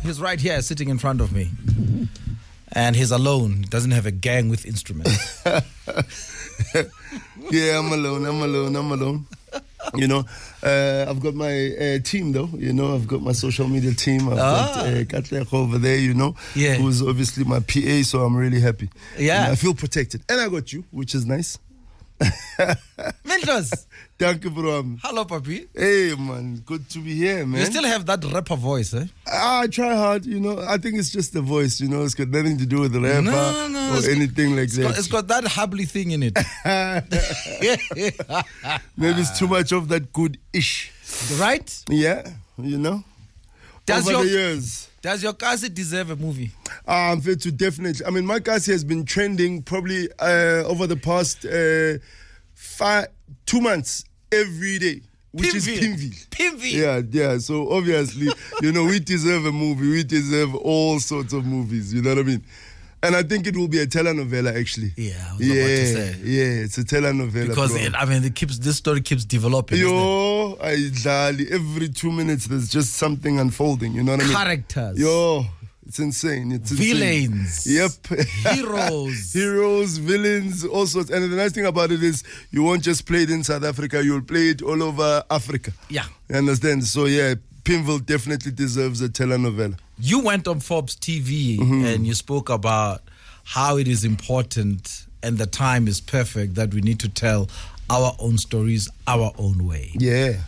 He's right here, sitting in front of me. And he's alone. He doesn't have a gang with instruments. Yeah, I'm alone. You know, I've got my team though. You know, I've got my social media team. I've got Katlech over there. You know, who's obviously my PA. So I'm really happy. Yeah, you know, I feel protected, and I got you, which is nice. Mentors. Thank you, bro. Hello, Papi. Hey, man. Good to be here, man. You still have that rapper voice, eh? I try hard, you know. I think it's just the voice, you know. It's got nothing to do with the rapper or anything like that. It's got that hubbly thing in it. Maybe it's too much of that good-ish. Right? Yeah, you know. Over the years. Does your Kasi deserve a movie? I'm fair to definitely. I mean, my Kasi has been trending probably over the past 2 months every day, which is Pimville. Yeah. So obviously, you know, we deserve a movie. We deserve all sorts of movies. You know what I mean? And I think it will be a telenovela, actually. Yeah, I was about to say. Yeah, it's a telenovela. Because this story keeps developing. Every 2 minutes there's just something unfolding. You know what I mean? Characters. It's insane. It's villains. Yep. Heroes, villains, all sorts. And the nice thing about it is you won't just play it in South Africa, you'll play it all over Africa. Yeah. You understand? So yeah, Pimville definitely deserves a telenovela. You went on Forbes TV and you spoke about how it is important and the time is perfect that we need to tell our own stories our own way. Yeah.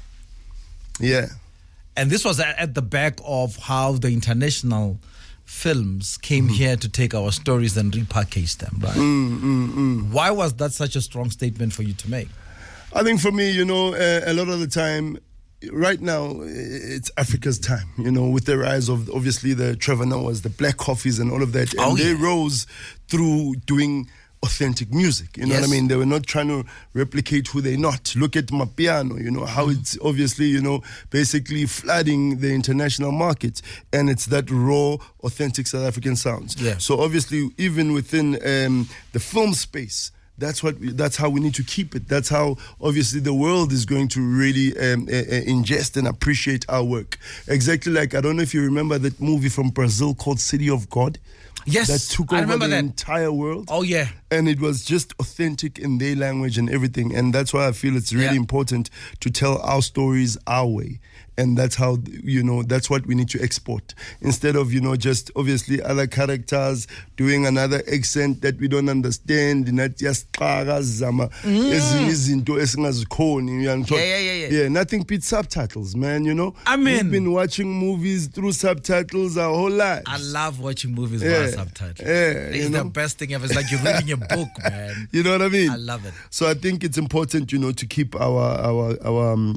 And this was at the back of how the international films came here to take our stories and repackage them, right? Why was that such a strong statement for you to make? I think for me, you know, a lot of the time, right now, it's Africa's time, you know, with the rise of, obviously, the Trevor Noahs, the Black Coffees and all of that. And they rose through doing authentic music, you know what I mean? They were not trying to replicate who they're not. Look at Mapiano, you know, how it's obviously, you know, basically flooding the international market. And it's that raw, authentic South African sounds. Yeah. So obviously, even within the film space, that's how we need to keep it. That's how obviously the world is going to really ingest and appreciate our work. Exactly like, I don't know if you remember that movie from Brazil called City of God. Yes, that took over the entire world. Oh yeah, and it was just authentic in their language and everything. And that's why I feel it's really important to tell our stories our way. And that's how, you know, that's what we need to export. Instead of, you know, just obviously other characters doing another accent that we don't understand. Not just nothing beats subtitles, man, you know. I mean, we've been watching movies through subtitles our whole lives. I love watching movies with subtitles. It's the best thing ever. It's like you're reading a book, man. You know what I mean? I love it. So I think it's important, you know, to keep our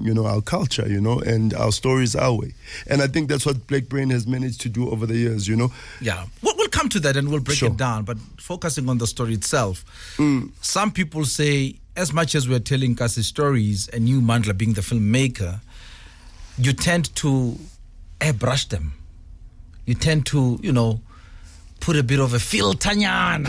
you know, our culture, you know, and our stories our way. And I think that's what Black Brain has managed to do over the years, you know. Yeah. We'll come to that and we'll break it down, but focusing on the story itself. Some people say, as much as we're telling Kasi stories, and you, Mandla, being the filmmaker, you tend to airbrush them. You tend to, you know, put a bit of a filter-nyana.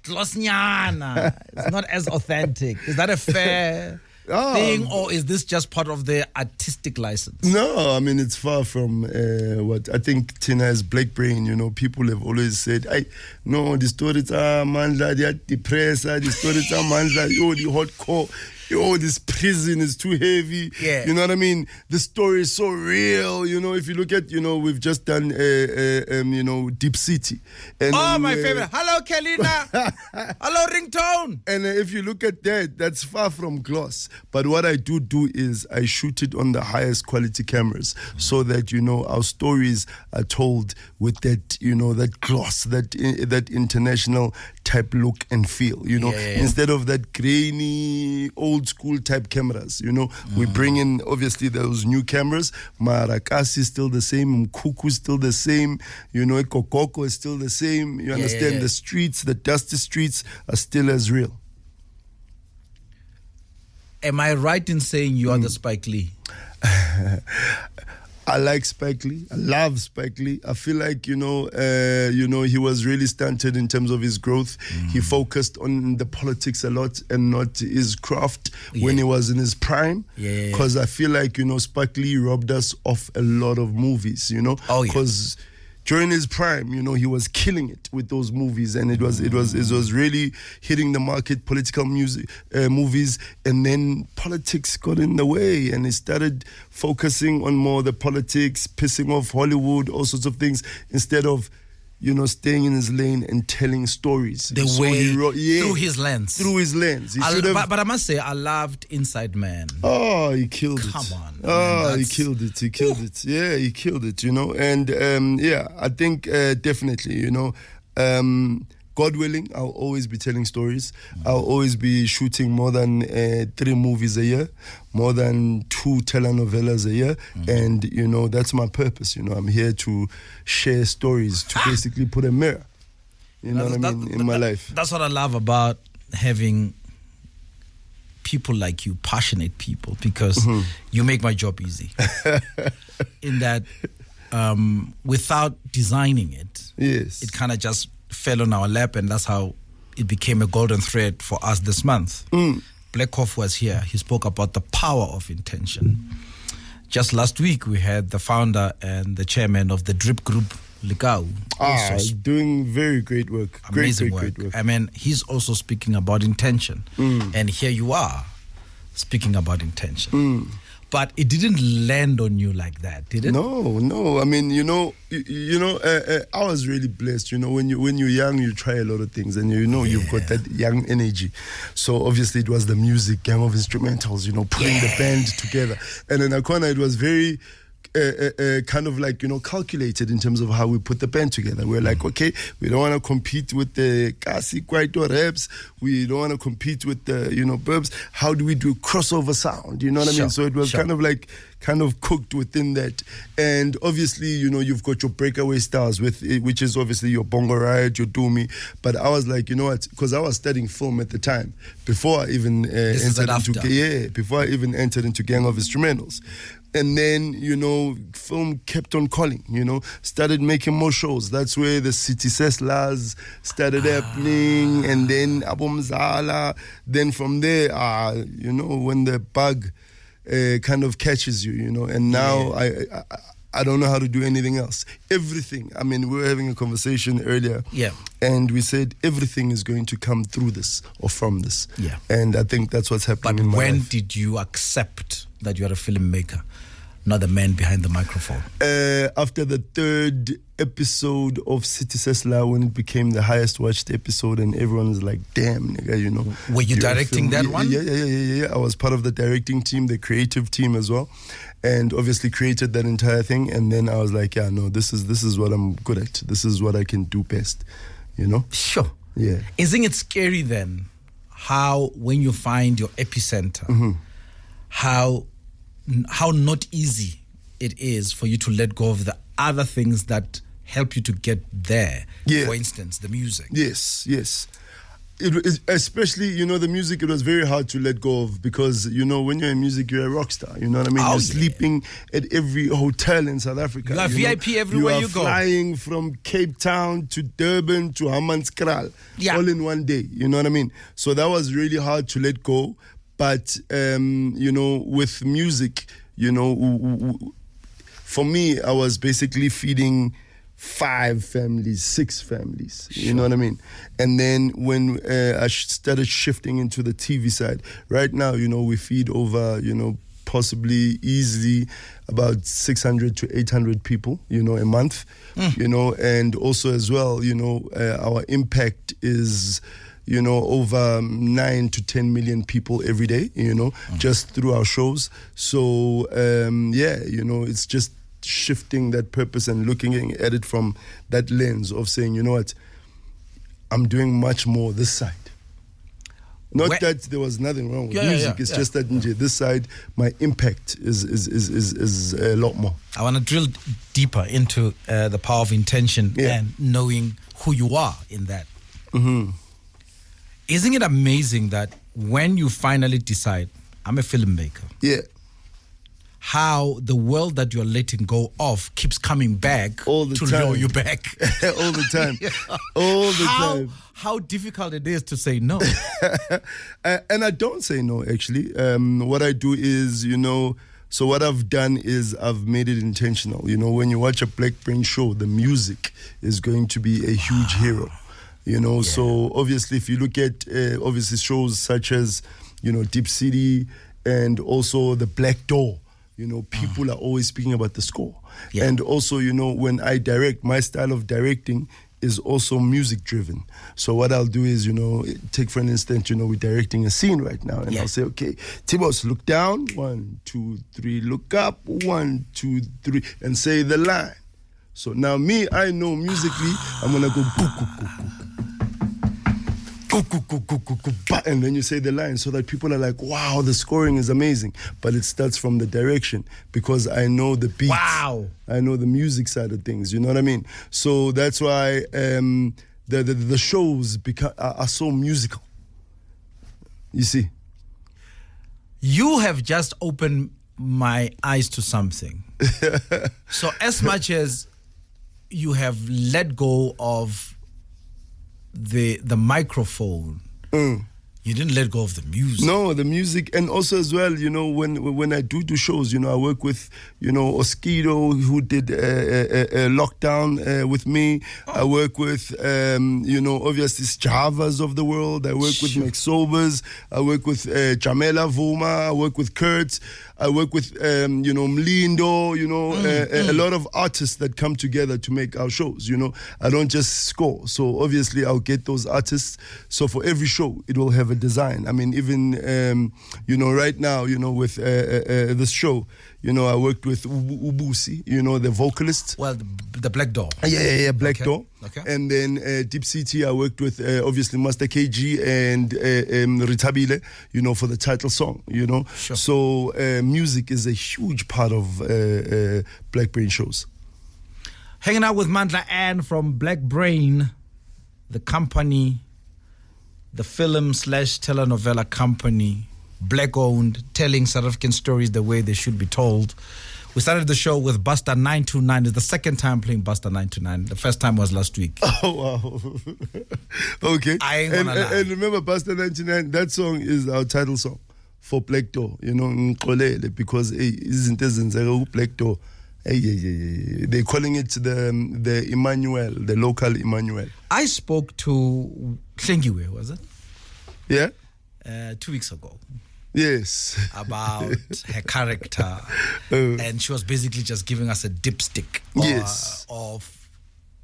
Gloss-nyana. It's not as authentic. Is that a fair thing, or is this just part of the artistic license? No, I mean, it's far from what I think Tina is Black Brain. You know, people have always said, no, the stories are Mandla, they are depressed, the stories are Mandla, the hot core. This prison is too heavy. Yeah. You know what I mean? The story is so real. You know, if you look at, you know, we've just done, you know, Deep City. And my favorite. Hello, Kelina. Hello, Ringtone. And if you look at that, that's far from gloss. But what I do is I shoot it on the highest quality cameras so that, you know, our stories are told with that, you know, that gloss, that international type look and feel, you know, instead of that grainy, old school type cameras, you know. We bring in, obviously, those new cameras. Marakasi is still the same, Mkuku is still the same, you know, Kokoko is still the same. You understand? The streets, the dusty streets are still as real. Am I right in saying you are the Spike Lee? I like Spike Lee. I love Spike Lee. I feel like, you know, he was really stunted in terms of his growth. He focused on the politics a lot and not his craft when he was in his prime. Because I feel like, you know, Spike Lee robbed us of a lot of movies, you know. Because during his prime, you know, he was killing it with those movies, and it was really hitting the market, political music, movies, and then politics got in the way, and he started focusing on more the politics, pissing off Hollywood, all sorts of things, instead of, you know, staying in his lane and telling stories. The way he wrote, through his lens. Through his lens. But I must say, I loved Inside Man. Oh, he killed it. Come on. Oh, he killed it. He killed it. Yeah, he killed it, you know. And yeah, I think definitely, you know, God willing, I'll always be telling stories. I'll always be shooting more than 3 movies a year, more than 2 telenovelas a year. And, you know, that's my purpose. You know, I'm here to share stories, to basically put a mirror, you know what I mean, in my life. That's what I love about having people like you, passionate people, because you make my job easy. In that, without designing it, yes, it kind of just fell on our lap, and that's how it became a golden thread for us this month. Black Coffee was here. He spoke about the power of intention. Just last week, we had the founder and the chairman of the Drip Group, Likau. Doing very great work. Amazing great work. I mean, he's also speaking about intention. And here you are, speaking about intention. But it didn't land on you like that, did it? No. I mean, I was really blessed. You know, when you're young, you try a lot of things, and you've got that young energy. So obviously, it was the music, gang of instrumentals. You know, putting the band together, and in Akona, it was very kind of like, you know, calculated in terms of how we put the band together. We're like, okay, we don't want to compete with the Kasi Kwaito raps. We don't want to compete with the, you know, burbs. How do we do crossover sound? You know what I mean? So it was kind of cooked within that. And obviously, you know, you've got your breakaway stars which is obviously your Bongo Riot, your Doomy. But I was like, you know what? Because I was studying film at the time before I even entered into Gang of Instrumentals. And then, you know, film kept on calling, you know, started making more shows. That's where the City Seslas started happening, and then Abomzala. Then from there, you know, when the bug kind of catches you, you know, and now I don't know how to do anything else. Everything. I mean, we were having a conversation earlier. Yeah. And we said everything is going to come through this or from this. Yeah. And I think that's what's happening in my life. But when did you accept that you are a filmmaker, not the man behind the microphone? After the 3rd episode of City Sesla, when it became the highest watched episode, and everyone was like, damn, nigga, you know. Were you directing that one? Yeah. I was part of the directing team, the creative team as well, and obviously created that entire thing. And then I was like, yeah, no, this is what I'm good at. This is what I can do best, you know? Sure. Yeah. Isn't it scary then, how when you find your epicenter, how not easy it is for you to let go of the other things that help you to get there? For instance, the music. Yes. Especially, you know, the music, it was very hard to let go of, because, you know, when you're in music, you're a rock star. You know what I mean? You're sleeping at every hotel in South Africa. You are VIP everywhere you go. You are flying from Cape Town to Durban to Hammanskraal all in one day. You know what I mean? So that was really hard to let go. But, you know, with music, you know, for me, I was basically feeding 5 families, 6 families, you know what I mean? And then when I started shifting into the TV side, right now, you know, we feed over, you know, possibly easily about 600 to 800 people, you know, a month, you know, and also as well, you know, our impact is, you know, over 9 to 10 million people every day, you know, just through our shows. So, you know, it's just shifting that purpose and looking at it from that lens of saying, you know what, I'm doing much more this side. Not that there was nothing wrong with music, it's just that this side, my impact is a lot more. I want to drill deeper into the power of intention and knowing who you are in that. Isn't it amazing that when you finally decide, I'm a filmmaker, how the world that you're letting go of keeps coming back all the to time. lure you back? All the time. All the time. How difficult it is to say no. And I don't say no, actually. What I do is, you know, So what I've done is I've made it intentional. You know, when you watch a Black Brain show, the music is going to be a huge hero. You know, so obviously if you look at obviously shows such as, you know, Deep City and also The Black Door, you know, people are always speaking about the score. Yeah. And also, you know, when I direct, my style of directing is also music driven. So what I'll do is, you know, take for an instance, you know, we're directing a scene right now, and I'll say, okay, T Bose, look down, 1, 2, 3, look up, 1, 2, 3, and say the line. So now me, I know musically, I'm gonna go and then you say the line, so that people are like, wow, the scoring is amazing. But it starts from the direction, because I know the beats. Wow. I know the music side of things, you know what I mean? So that's why the shows are so musical. You see? You have just opened my eyes to something. So as much as you have let go of the microphone, you didn't let go of the music. No, the music, and also as well, you know, when I do shows, you know, I work with, you know, Oskido, who did a lockdown with me. I work with, you know, obviously Javas of the world. I work with Max Sobers. I work with Jamela Vuma. I work with Kurt. I work with, you know, Mlindo, you know, a lot of artists that come together to make our shows, you know. I don't just score. So obviously I'll get those artists. So for every show, it will have a design. I mean, even, you know, right now, you know, with this show, you know, I worked with Ubusi, you know, the vocalist. Well, the Black Door. Yeah, Black Door. Okay. And then Deep City, I worked with obviously Master KG and Ritabile, you know, for the title song, you know. Sure. So music is a huge part of Black Brain shows. Hanging out with Mandla N from Black Brain, the company, the film/telenovela company, Black-owned, telling South African stories the way they should be told. We started the show with Buster 929. It's the second time playing Buster 929. The first time was last week. Oh, wow. Okay. I ain't gonna lie. And remember, Buster 99, that song is our title song for Black Door. You know, Nkolele, because isn't it Black Door? They're calling it the Emmanuel, the local Emmanuel. I spoke to Hlengiwe, was it? Yeah? 2 weeks ago. Yes. About her character. And she was basically just giving us a dipstick of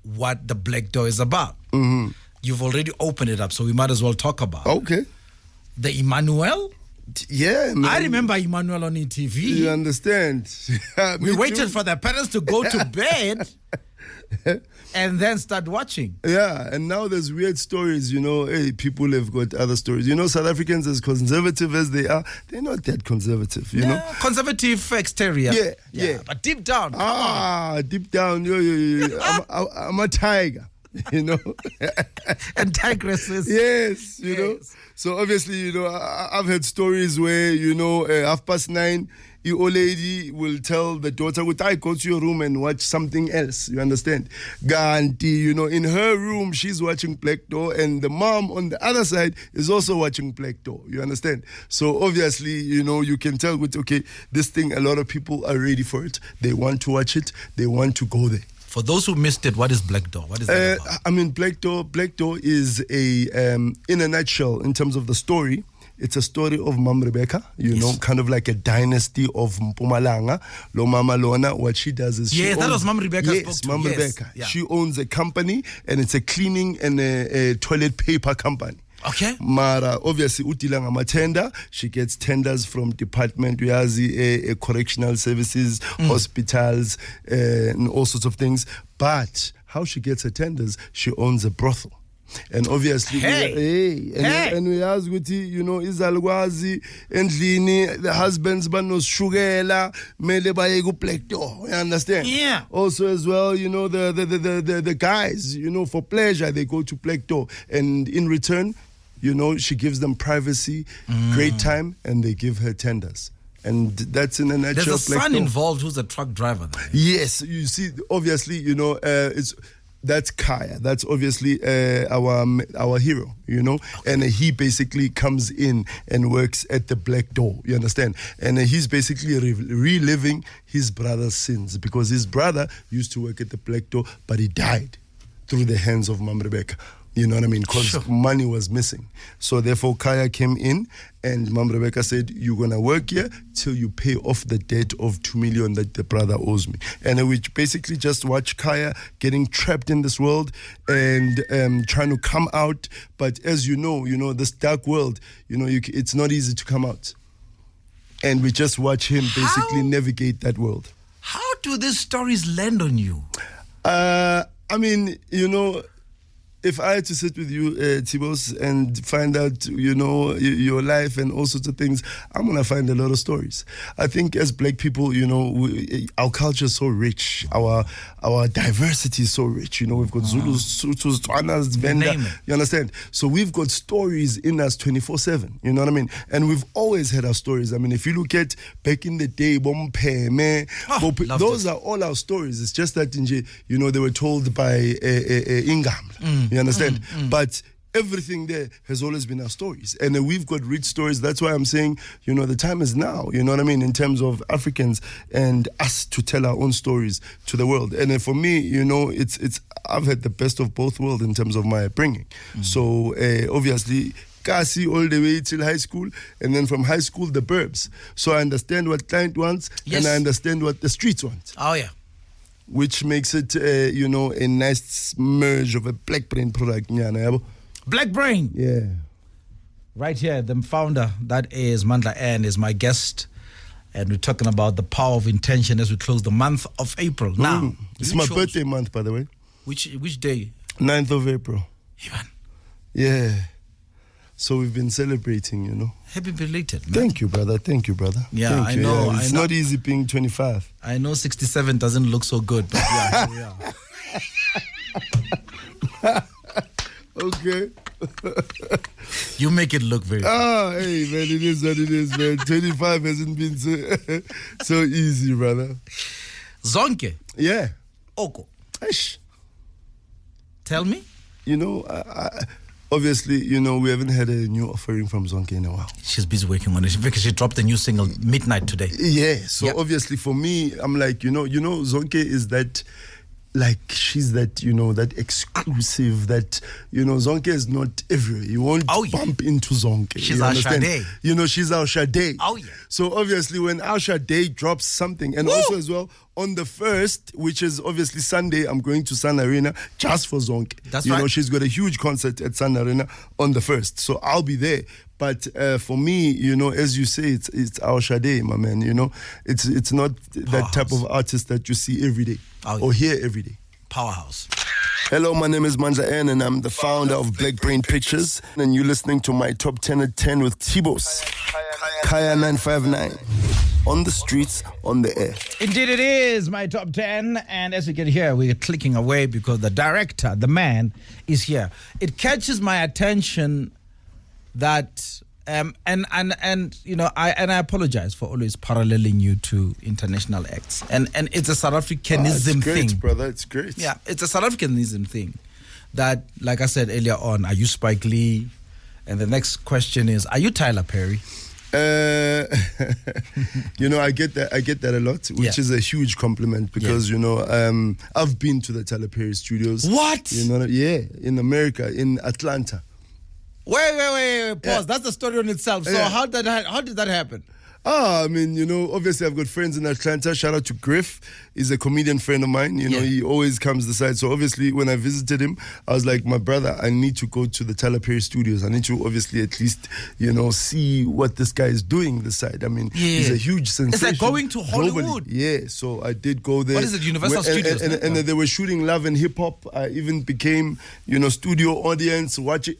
what the Black Door is about. Mm-hmm. You've already opened it up, so we might as well talk about Okay. The Emmanuel? Yeah, man. I remember Emmanuel on ETV. You understand? We waited for the parents to go to bed and then start watching. Yeah, and now there's weird stories, you know. Hey, people have got other stories. You know, South Africans, as conservative as they are, they're not that conservative, you know. Conservative exterior. Yeah. But deep down, come on. Deep down, I'm a tiger, you know. And tigresses. Yes, you know. So obviously, you know, I've had stories where, you know, 9:30, the old lady will tell the daughter, "Would I go to your room and watch something else?" You understand? Ganti, you know, in her room, she's watching Black Door, and the mom on the other side is also watching Black Door. You understand? So obviously, you know, you can tell with, okay, this thing, a lot of people are ready for it. They want to watch it. They want to go there. For those who missed it, what is Black Door? What is that about? I mean, Black Door is a, in a nutshell, in terms of the story, it's a story of Mam Rebecca, you know, kind of like a dynasty of Mpumalanga. Lo Mama Lona, what she does is that was Mam Rebecca. Yes, Mam Rebecca. Yeah. She owns a company, and it's a cleaning and a toilet paper company. Okay. Mara, obviously, utilanga matenda. She gets tenders from Department Uyazi, correctional services, hospitals, and all sorts of things. But how she gets her tenders, she owns a brothel. And obviously, and we ask, you know, izalwazi endlini, the husbands banos shugela, mele bayegu Black Door. You understand? Yeah. Also, as well, you know, the guys, you know, for pleasure, they go to Black Door, and in return, you know, she gives them privacy, great time, and they give her tenders. And that's in a nutshell. There's a son involved who's a truck driver. There. Yes, you see, obviously, you know, it's that's Kaya. That's obviously our hero, you know. Okay. And he basically comes in and works at the Black Door, you understand? And he's basically reliving his brother's sins, because his brother used to work at the Black Door, but he died through the hands of Mam Rebecca. You know what I mean? Because money was missing. So therefore, Kaya came in, and Mam Rebecca said, you're going to work here till you pay off the debt of 2 million that the brother owes me. And we basically just watch Kaya getting trapped in this world and trying to come out. But as you know, this dark world, it's not easy to come out. And we just watch him basically navigate that world. How do these stories land on you? I mean, if I had to sit with you, T Bose, and find out, your life and all sorts of things, I'm going to find a lot of stories. I think as black people, our culture is so rich. Our diversity is so rich. We've got Zulus, Sutus, Tswanas, Venda. You understand? So we've got stories in us 24/7. You know what I mean? And we've always had our stories. I mean, if you look at back in the day, those are all our stories. It's just that, they were told by Ingam. You understand? But everything there has always been our stories. And we've got rich stories. That's why I'm saying, the time is now, you know what I mean, in terms of Africans and us to tell our own stories to the world. And for me, it's I've had the best of both worlds in terms of my upbringing. So obviously, Kasi all the way till high school, and then from high school, the burbs. So I understand what client wants, and I understand what the streets want. Oh, yeah. Which makes it, a nice merge of a black brain product. Black Brain. Yeah. Right here, the founder, that is Mandla N, is my guest. And we're talking about the power of intention as we close the month of April. Now, it's my birthday month, by the way. Which day? 9th of April. Even. Yeah. So we've been celebrating, Happy belated, man. Thank you, brother. Yeah, I know. Yeah. It's not easy being 25. I know 67 doesn't look so good, but yeah, here we are. Okay. You make it look very good. Hey, man, it is what it is, man. 25 hasn't been so easy, brother. Zonke. Yeah. Oko. Eish. Tell me. Obviously, we haven't had a new offering from Zonke in a while. She's busy working on it because she dropped a new single midnight today. Yeah, so obviously for me, I'm like, Zonke is that, like, she's that, that exclusive, that, Zonke is not everywhere. You won't bump into Zonke. She's our Sade. She's our Sade. Oh, yeah. So obviously when our Sade drops something, and also as well, on the 1st, which is obviously Sunday, I'm going to Sun Arena just for Zonke. That's right. She's got a huge concert at Sun Arena on the 1st. So I'll be there. But for me, as you say, it's our Sade, my man. It's not that type of artist that you see every day or hear every day. Powerhouse. Hello, my name is Mandla N, and I'm the founder of Black Brain Pictures. And you're listening to my top 10 at 10 with T Bose. Kaya 959. On the streets, on the air. Indeed it is my top 10. And as you can hear, we're clicking away because the director, the man, is here. It catches my attention that I apologize for always paralleling you to international acts, and it's a South Africanism it's great, thing, brother. It's great. Yeah, it's a South Africanism thing. That, like I said earlier on, are you Spike Lee? And the next question is, are you Tyler Perry? I get that a lot, which is a huge compliment because I've been to the Tyler Perry studios. What? In America, in Atlanta. Wait. Pause. Yeah. That's the story on itself. So how did that happen? Obviously I've got friends in Atlanta. Shout out to Griff. He's a comedian friend of mine. He always comes the side. So obviously when I visited him, I was like, my brother, I need to go to the Tyler Perry studios. I need to obviously at least, see what this guy is doing this side. I mean, he's a huge sensation. It's like going to Hollywood. Globally. Yeah, so I did go there. What is it, Universal Studios? And they were shooting Love and Hip Hop. I even became, studio audience watching.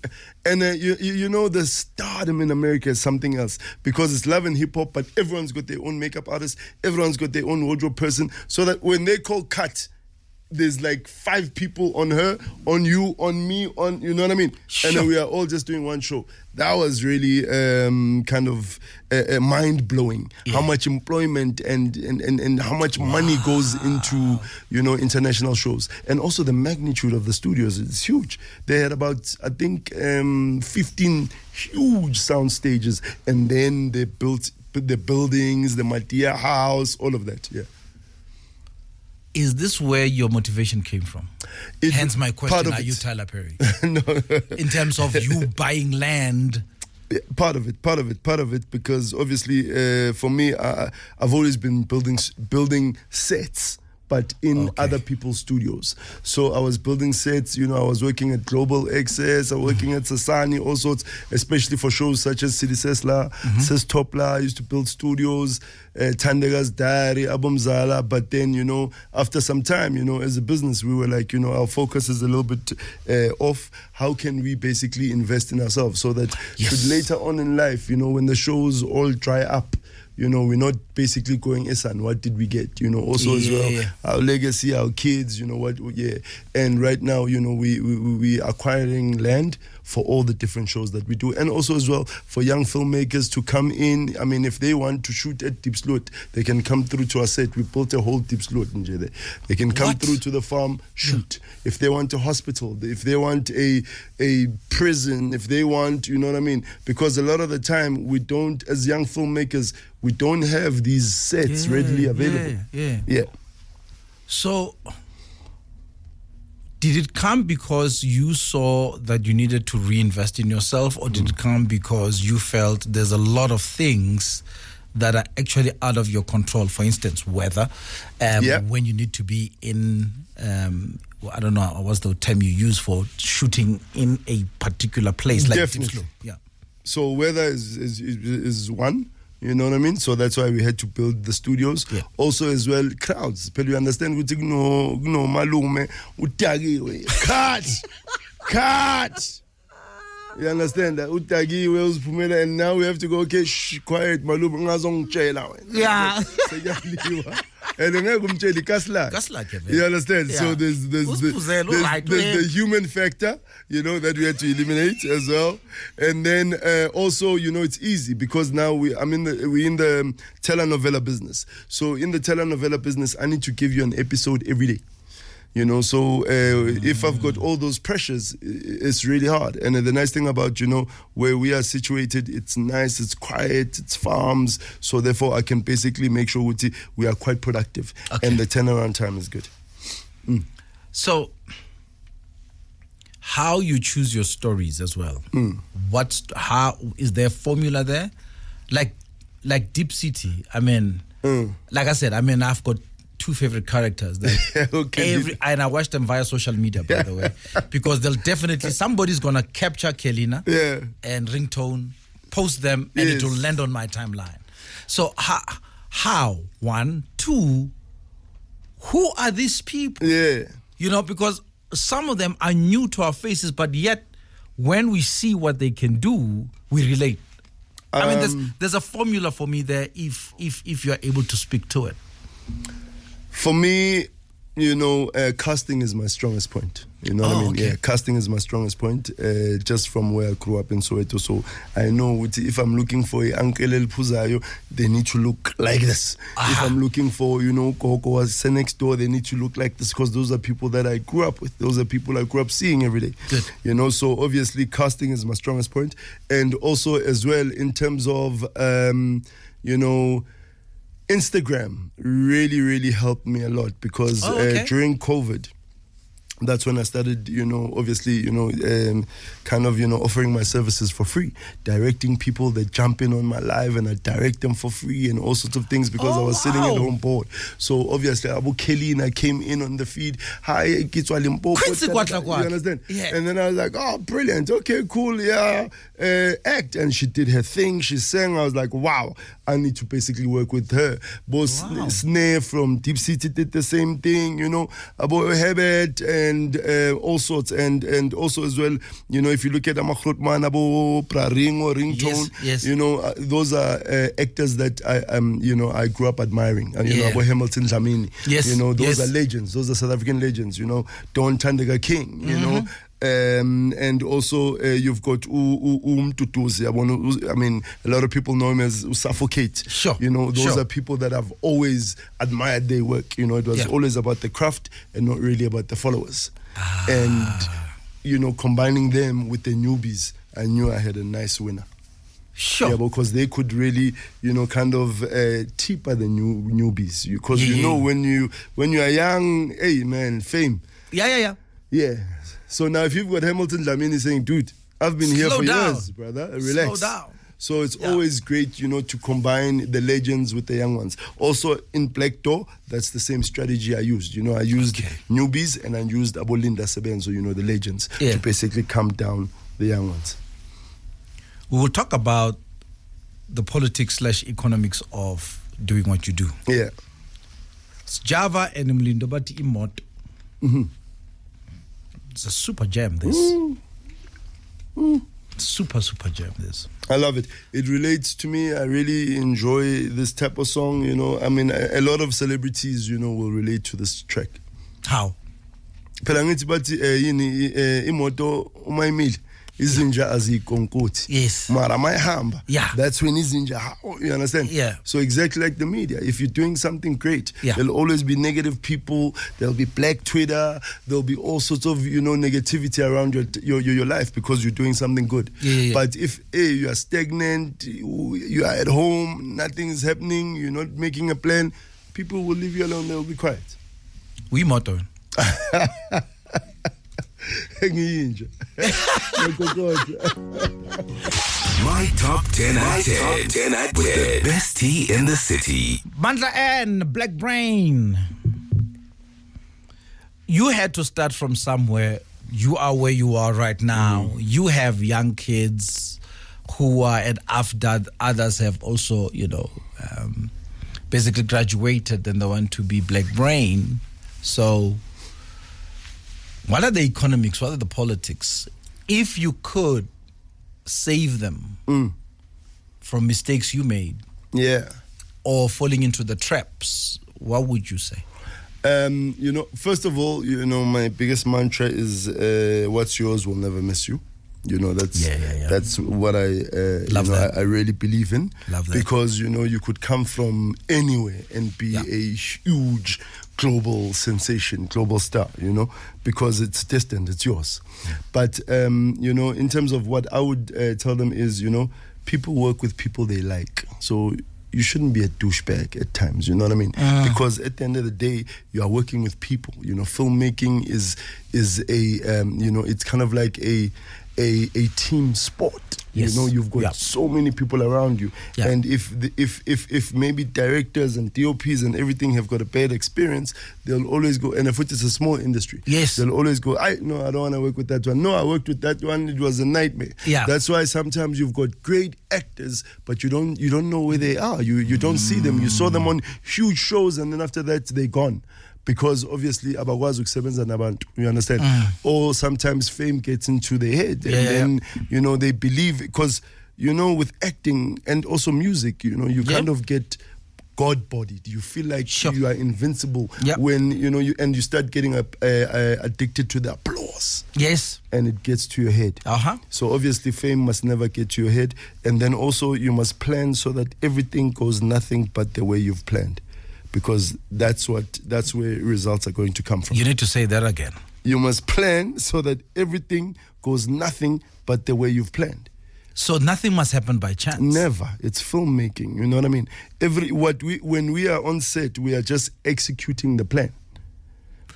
And the stardom in America is something else because it's Love and Hip Hop, but everyone's got their own makeup artist, everyone's got their own wardrobe person, so that when they call cut, there's like 5 people on her, on you, on me, on, you know what I mean? Sure. And then we are all just doing one show. That was really kind of mind-blowing. How much employment and how much money goes into, you know, international shows. And also the magnitude of the studios is huge. They had about, I think, 15 huge sound stages. And then they built the buildings, the Matia house, all of that, yeah. Is this where your motivation came from? Hence my question, are you Tyler Perry? No. In terms of you buying land? Yeah, part of it, because obviously for me, I've always been building sets, but in other people's studios. So I was building sets, you know, I was working at Global Access, I was working at Sasani, all sorts, especially for shows such as City Sesla, Ses Topla. I used to build studios, Tandega's Diary, Abumzala. But then, you know, after some time, you know, as a business, we were like, you know, our focus is a little bit off. How can we basically invest in ourselves so that should later on in life, you know, when the shows all dry up, you know, we're not basically going, Esan, what did we get? You know, also as well, our legacy, our kids, you know, what, And right now, you know, we acquiring land for all the different shows that we do. And also as well, for young filmmakers to come in. I mean, if they want to shoot at Diepsloot, they can come through to our set. We built a whole Diepsloot in Jede. They can come through to the farm, shoot. If they want a hospital, if they want a prison, if they want, you know what I mean? Because a lot of the time, we don't, as young filmmakers, we don't have these sets readily available. Yeah. So, did it come because you saw that you needed to reinvest in yourself, or did it come because you felt there's a lot of things that are actually out of your control? For instance, weather, when you need to be in, I don't know, what's the term you use for shooting in a particular place? Like Definitely. Yeah. So weather is one. You know what I mean? So that's why we had to build the studios. Yeah. Also as well, crowds. But you understand, no malume, cut. You understand that? Utagi Wells Pumela, and now we have to go, okay, quiet, malume, ngazong chela. Yeah. And then you understand? Yeah. So there's the human factor, you know, that we had to eliminate as well. And then also, you know, it's easy because now we're in the telenovela business. So in the telenovela business, I need to give you an episode every day. You know, so if I've got all those pressures, it's really hard. And the nice thing about, you know, where we are situated, it's nice, it's quiet, it's farms. So therefore, I can basically make sure we are quite productive. Okay. And the turnaround time is good. So, how you choose your stories as well? How is there a formula there? Like Deep City, I mean, like I said, I mean, I've got 2 favorite characters that and I watch them via social media, by the way, because they'll definitely, somebody's gonna capture Kelina and ringtone, post them, and it will land on my timeline. So how 1, 2, who are these people? You know, because some of them are new to our faces, but yet when we see what they can do, we relate. I mean, there's a formula for me there if you're able to speak to it. For me, you know, casting is my strongest point. You know what I mean? Okay. Yeah, casting is my strongest point, just from where I grew up in Soweto. So I know if I'm looking for a Uncle El Puzayo, they need to look like this. If I'm looking for, you know, Koko next door, they need to look like this, because those are people that I grew up with. Those are people I grew up seeing every day. Good. You know, so obviously casting is my strongest point. And also as well in terms of, you know, Instagram really, really helped me a lot, because during COVID, that's when I started, you know, obviously, you know, kind of, you know, offering my services for free, directing people that jump in on my live, and I direct them for free and all sorts of things, because I was sitting at home bored. So obviously, Abu Kelina came in on the feed. Hi, Kitswa Limpopo. You understand? Yeah. And then I was like, oh, brilliant. Okay, cool. Yeah. Act. And she did her thing. She sang. I was like, wow, I need to basically work with her. Both Snare from Deep City did the same thing, you know. Abu Hebert and all sorts, and also as well, you know, if you look at Amakrotman, Abo Praring or Ringtone, you know, those are actors that I grew up admiring. And, you know, Abo Hamilton Dlamini, you know, those are legends. Those are South African legends. You know, Don Tandega King. You know. And also you've got Tutuzi. I mean, a lot of people know him as Suffocate. Sure. You know, those are people that I've always admired their work. You know, it was always about the craft and not really about the followers. And, you know, combining them with the newbies, I knew I had a nice winner. Sure. Yeah, because they could really, you know, kind of tipper the newbies. Because, you know, when you are young, hey, man, fame. Yeah. So now if you've got Hamilton Dlamini saying, dude, I've been here for years, brother, relax. Slow down. So it's always great, you know, to combine the legends with the young ones. Also in Black Door, that's the same strategy I used. You know, I used newbies and I used Abolinda Sebenzo, you know, the legends, to basically calm down the young ones. We will talk about the politics/economics of doing what you do. Yeah. It's Java and Mlindo Bati Imot. It's a super jam, this. Super jam, this. I love it. It relates to me. I really enjoy this type of song, you know. I mean, a lot of celebrities, you know, will relate to this track. How? Imoto umayimile izinja azikonkoti. Yes. Mara mayihamba. Yeah. That's when izinja, you understand? Yeah. So exactly like the media, if you're doing something great, there'll always be negative people, there'll be black Twitter, there'll be all sorts of, you know, negativity around your life because you're doing something good. But if you are stagnant, you are at home, nothing's happening, you're not making a plan, people will leave you alone, they'll be quiet. We motto. My top 10 at 10 with the best tea in the city. Mandla N, Black Brain. You had to start from somewhere. You are where you are right now. You have young kids who are at AFDA. Others have also, you know, basically graduated and they want to be Black Brain. So what are the economics? What are the politics? If you could save them from mistakes you made, or falling into the traps, what would you say? You know, first of all, you know, my biggest mantra is what's yours will never miss you. You know, that's what I I really believe in. Love that. Because, you know, you could come from anywhere and be a huge global sensation, global star, you know, because it's destined, it's yours. But, you know, in terms of what I would tell them is, you know, people work with people they like. So you shouldn't be a douchebag at times, you know what I mean? Because at the end of the day, you are working with people. You know, filmmaking is a, you know, it's kind of like a team sport. You know, you've got so many people around you, and if maybe directors and DOPs and everything have got a bad experience, they'll always go. And if it's a small industry, they'll always go, I don't want to work with that one. No, I worked with that one. It was a nightmare. That's why sometimes you've got great actors, but you don't know where they are. You don't see them. You saw them on huge shows, and then after that they're gone. Because obviously abakwazi ukusebenza nabantu, you understand? Or sometimes fame gets into their head, and then you know they believe, because you know with acting and also music, you know you kind of get God-bodied. You feel like you are invincible when you know you start getting addicted to the applause. And it gets to your head. So obviously fame must never get to your head, and then also you must plan so that everything goes nothing but the way you've planned. Because that's where results are going to come from. You need to say that again. You must plan so that everything goes nothing but the way you've planned. So nothing must happen by chance. Never. It's filmmaking. You know what I mean? When we are on set, we are just executing the plan.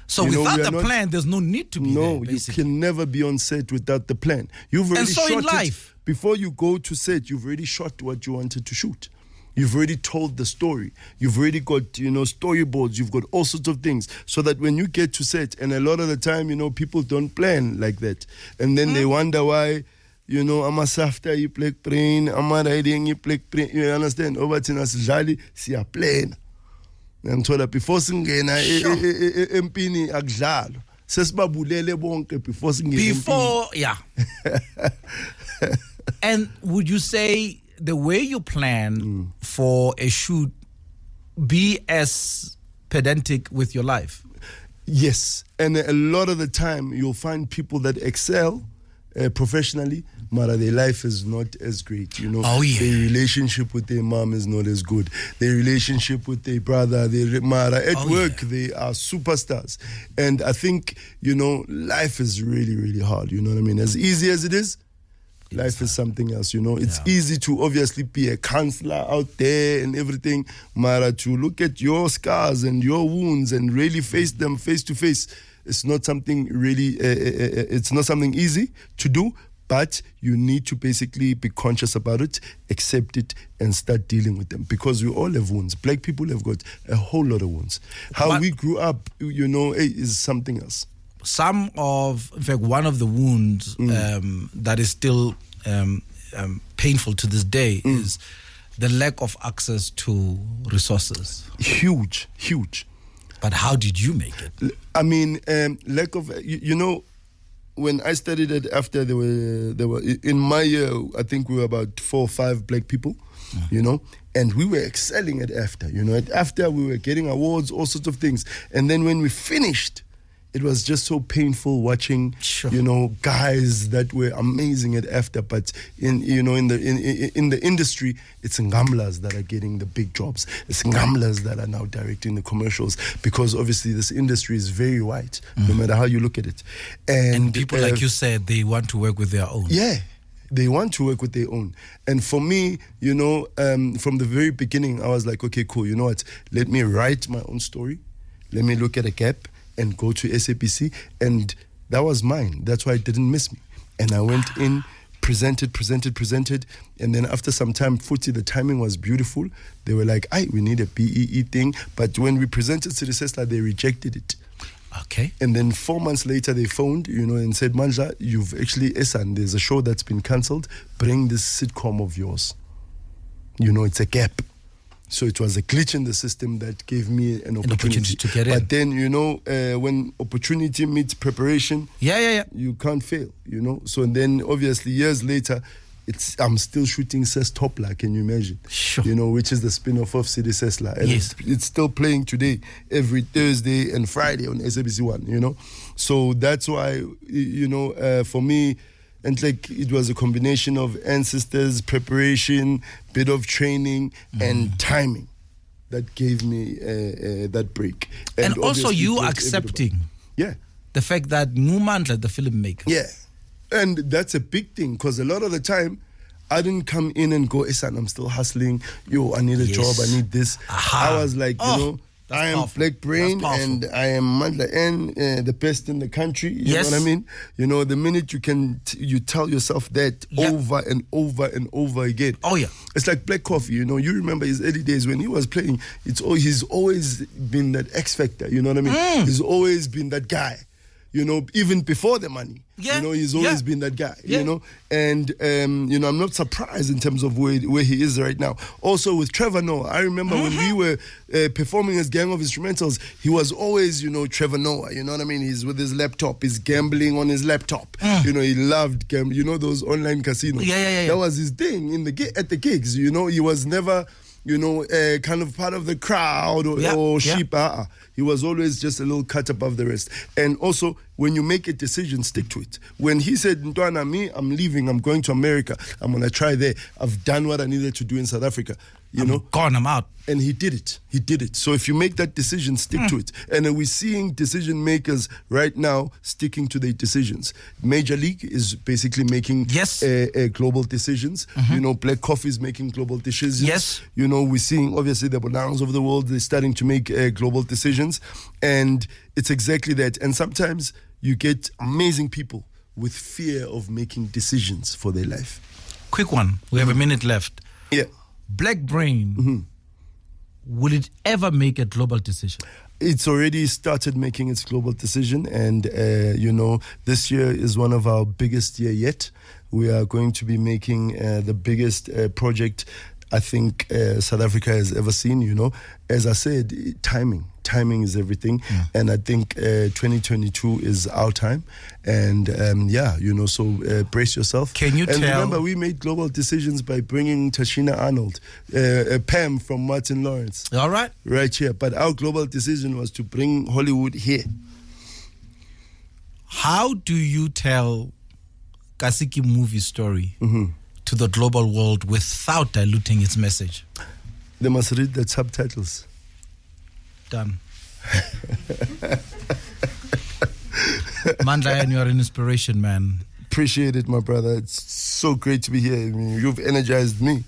So without the plan, there's no need to be there. No, you can never be on set without the plan. You've already shot in life. Before you go to set, you've already shot what you wanted to shoot. You've already told the story. You've already got, you know, storyboards. You've got all sorts of things. So that when you get to set, and a lot of the time, you know, people don't plan like that. And then they wonder why, you know, I'm a softer, you Black Brain, I'm a riding, you Black Brain. You understand? Over to us, Jali, see a plane. And so that before singena, empini agzalo. sesibabulele bonke before singene Before, yeah. And would you say the way you plan for a shoot be as pedantic with your life? Yes, and a lot of the time you'll find people that excel professionally, but their life is not as great, you know. Oh, yeah. Their relationship with their mom is not as good. Their relationship with their brother, at work, they are superstars. And I think, you know, life is really, really hard, you know what I mean? As easy as it is, life is something else, you know. It's easy to obviously be a counselor out there and everything, Mara, to look at your scars and your wounds and really face them face to face. It's not something really, it's not something easy to do, but you need to basically be conscious about it, accept it, and start dealing with them. Because we all have wounds. Black people have got a whole lot of wounds. How we grew up, you know, is something else. In fact, one of the wounds that is still painful to this day is the lack of access to resources. Huge. But how did you make it? I mean, lack of, you know, when I studied it after there were in my year, I think we were about 4 or 5 black people, you know, and we were excelling at after, you know, at after we were getting awards, all sorts of things. And then when we finished, it was just so painful watching, you know, guys that were amazing at after, but in the industry, it's ngamlas that are getting the big jobs. It's ngamlas that are now directing the commercials, because obviously this industry is very white, no matter how you look at it. And people, like you said, they want to work with their own. Yeah. They want to work with their own. And for me, you know, from the very beginning, I was like, okay, cool, you know what? Let me write my own story. Let me look at a gap and go to SAPC, and that was mine. That's why it didn't miss me. And I went in, presented, and then after some time, the timing was beautiful. They were like, we need a BEE thing. But when we presented to the Sesla, they rejected it. Okay. And then 4 months later, they phoned, you know, and said, Mandla, you've actually, Esan, there's a show that's been cancelled. Bring this sitcom of yours. You know, it's a gap. So it was a glitch in the system that gave me an opportunity to get in. But then, you know, when opportunity meets preparation, you can't fail, you know. So then, obviously, years later, I'm still shooting Ses Topla, can you imagine? Sure. You know, which is the spin-off of City Sesla. And yes. it's still playing today, every Thursday and Friday on SABC 1, you know. So that's why, you know, for me, and like it was a combination of ancestors, preparation, bit of training, and timing that gave me that break. And also you accepting the fact that Mandla, the filmmaker. Yeah. And that's a big thing, because a lot of the time, I didn't come in and go, Esan, I'm still hustling. Yo, I need a job, I need this. I was like, you know, I am Black Brain and I am Mandla N, the best in the country. You know what I mean? You know, the minute you tell yourself that over and over and over again. Oh, yeah. It's like Black Coffee, you know. You remember his early days when he was playing. He's always been that X Factor, you know what I mean? He's always been that guy. You know, even before the money, you know, he's always been that guy, you know. And, you know, I'm not surprised in terms of where he is right now. Also with Trevor Noah, I remember when we were performing as Gang of Instrumentals, he was always, you know, Trevor Noah, you know what I mean? He's with his laptop, he's gambling on his laptop. You know, he loved gambling, you know, those online casinos. That was his thing at the gigs, you know. He was never, you know, kind of part of the crowd or sheep. He was always just a little cut above the rest. And also, when you make a decision, stick to it. When he said, Ntwana, I'm leaving, I'm going to America, I'm going to try there. I've done what I needed to do in South Africa. I'm out. And he did it. So if you make that decision, stick to it. And we're seeing decision makers right now sticking to their decisions. Major League is basically making global decisions. You know, Black Coffee is making global decisions. Yes. You know, we're seeing obviously the Bonangs of the world, they're starting to make global decisions. And it's exactly that. And sometimes you get amazing people with fear of making decisions for their life. Quick one. We have a minute left. Yeah. Black Brain, will it ever make a global decision? It's already started making its global decision, and you know, this year is one of our biggest year yet. We are going to be making the biggest project I think South Africa has ever seen. You know, as I said, timing timing is everything. And I think 2022 is our time. And so brace yourself. Can you and tell? Remember, we made global decisions by bringing Tashina Arnold, Pam from Martin Lawrence. All right. Right here. But our global decision was to bring Hollywood here. How do you tell Kasiki movie story to the global world without diluting its message? They must read the subtitles. Done. Mandla N, you are an inspiration, man. Appreciate it, my brother. It's so great to be here. I mean, you've energized me.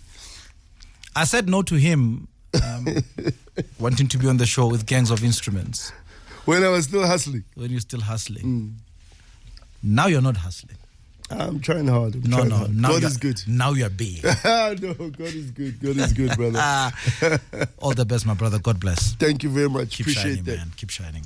I said no to him wanting to be on the show with Gangs of Instruments. When I was still hustling. When you're still hustling. Now you're not hustling. I'm trying hard. No. God is good. Now you're big. No, God is good. God is good, brother. All the best, my brother. God bless. Thank you very much. Keep Appreciate shining, that. man. Keep shining.